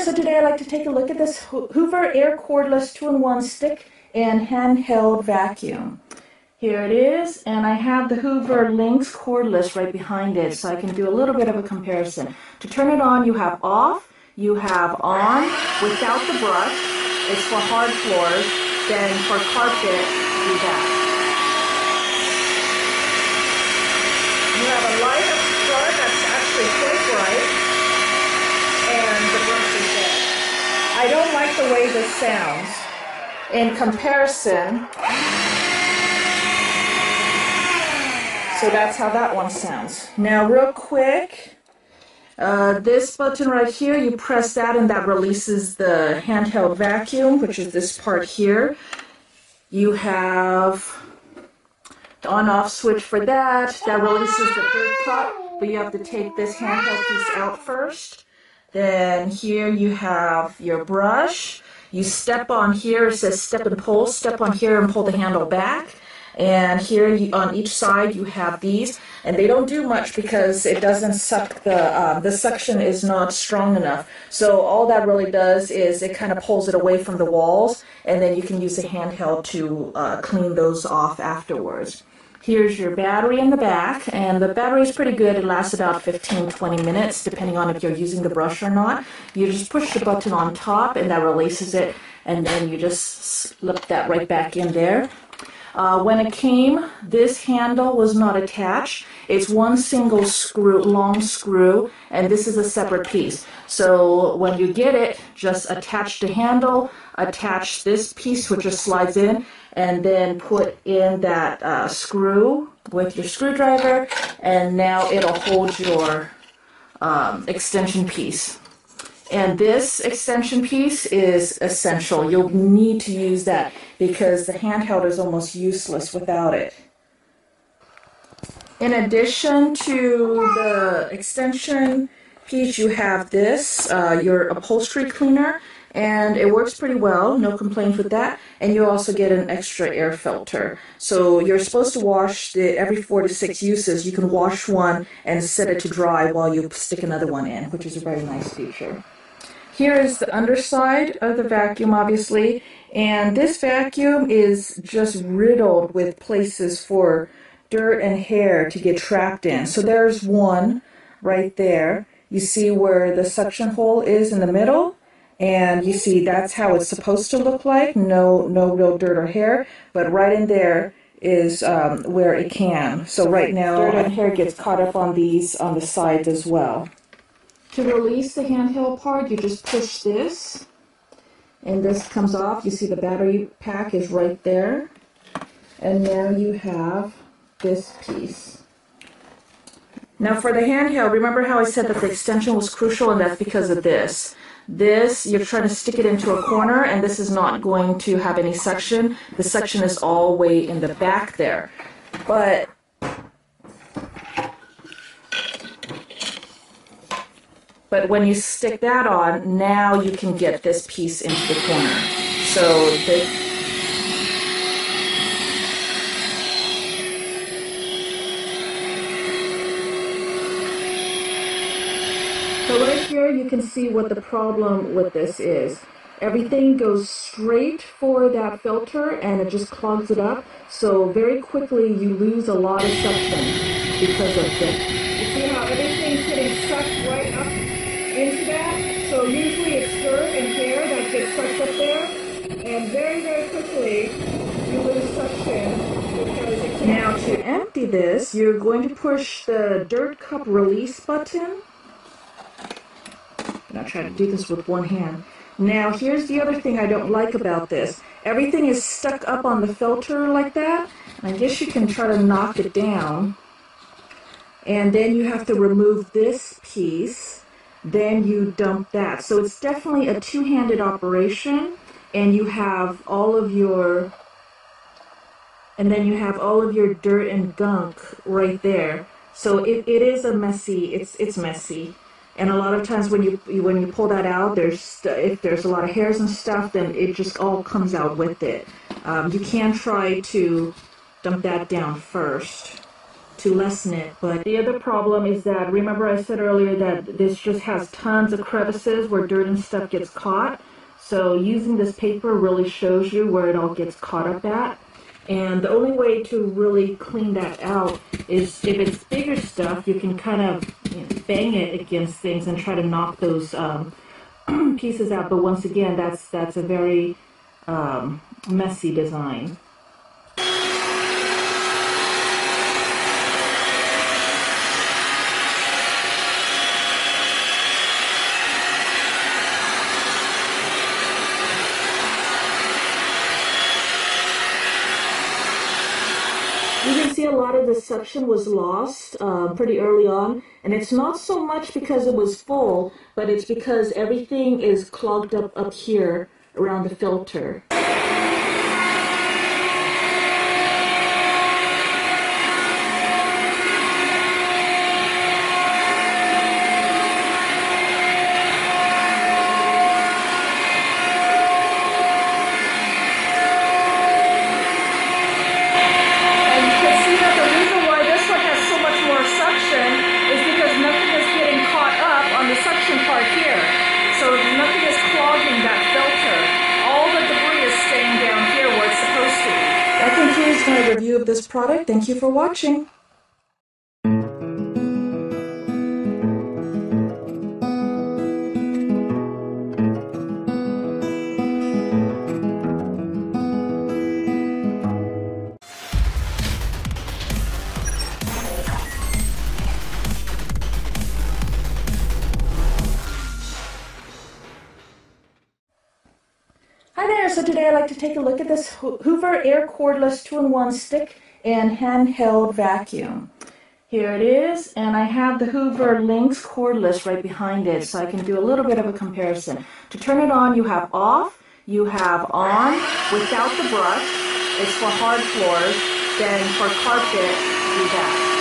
so today I'd like to take a look at this Hoover Air Cordless 2-in-1 stick and handheld vacuum. Here it is, and I have the Hoover Lynx Cordless right behind it, so I can do a little bit of a comparison. To turn it on, you have off, you have on without the brush. It's for hard floors. Then for carpet, do that. You have a light up front that's actually quite bright, and the brush is there. I don't like the way this sounds. In comparison, so that's how that one sounds. Now real quick, this button right here, you press that and that releases the handheld vacuum, which is this part here. You have the on-off switch for that. That releases the third cup, but you have to take this handheld piece out first. Then here you have your brush. You step on here, it says step and pull. Step on here and pull the handle back. And here on each side you have these, and they don't do much because it doesn't suck, the suction is not strong enough. So all that really does is it kind of pulls it away from the walls, and then you can use the handheld to clean those off afterwards. Here's your battery in the back, and the battery is pretty good. It lasts about 15-20 minutes, depending on if you're using the brush or not. You just push the button on top, and that releases it, and then you just slip that right back in there. When it came, this handle was not attached. It's one single screw, long screw, and this is a separate piece. So when you get it, just attach the handle, attach this piece which just slides in, and then put in that screw with your screwdriver, and now it'll hold your extension piece. And this extension piece is essential. You'll need to use that because the handheld is almost useless without it. In addition to the extension piece, you have this, your upholstery cleaner, and it works pretty well, no complaints with that. And you also get an extra air filter. So you're supposed to wash every 4 to 6 uses. You can wash one and set it to dry while you stick another one in, which is a very nice feature. Here is the underside of the vacuum, obviously, and this vacuum is just riddled with places for dirt and hair to get trapped in. So there's one right there. You see where the suction hole is in the middle, and you see that's how it's supposed to look like. No real dirt or hair, but right in there is where it can. So right now, dirt and hair gets caught up on these on the sides as well. To release the handheld part, you just push this, and this comes off. You see the battery pack is right there. And now you have this piece. Now for the handheld, remember how I said that the extension was crucial, and that's because of this. This, you're trying to stick it into a corner, and this is not going to have any suction. The suction is all the way in the back there. But when you stick that on, now you can get this piece into the corner. So right here you can see what the problem with this is. Everything goes straight for that filter and it just clogs it up. So very quickly you lose a lot of suction because of this. You see how everything's getting sucked right up into that? So usually it's dirt and hair that gets sucked up there, and very quickly you lose suction because it can't. Now to empty this, you're going to push the dirt cup release button. And I'll try to do this with one hand. Now here's the other thing I don't like about this. Everything is stuck up on the filter like that. I guess you can try to knock it down, and then you have to remove this piece. Then you dump that. So it's definitely a two-handed operation, and you have all of your, and then you have all of your dirt and gunk right there. So it is a messy, it's messy. And a lot of times when you pull that out, if there's a lot of hairs and stuff, then it just all comes out with it. You can try to dump that down first to lessen it. But the other problem is that, remember I said earlier that this just has tons of crevices where dirt and stuff gets caught. So using this paper really shows you where it all gets caught up at. And the only way to really clean that out is if it's bigger stuff, you can kind of bang it against things and try to knock those pieces out. But once again, that's a very messy design. You can see a lot of the suction was lost pretty early on, and it's not so much because it was full, but it's because everything is clogged up here around the filter. My review of this product. Thank you for watching. Hi there, so today I'd like to take a look at this Hoover Air Cordless 2-in-1 stick and handheld vacuum. Here it is, and I have the Hoover Lynx Cordless right behind it, so I can do a little bit of a comparison. To turn it on, you have off, you have on without the brush. It's for hard floors. Then for carpet, do that.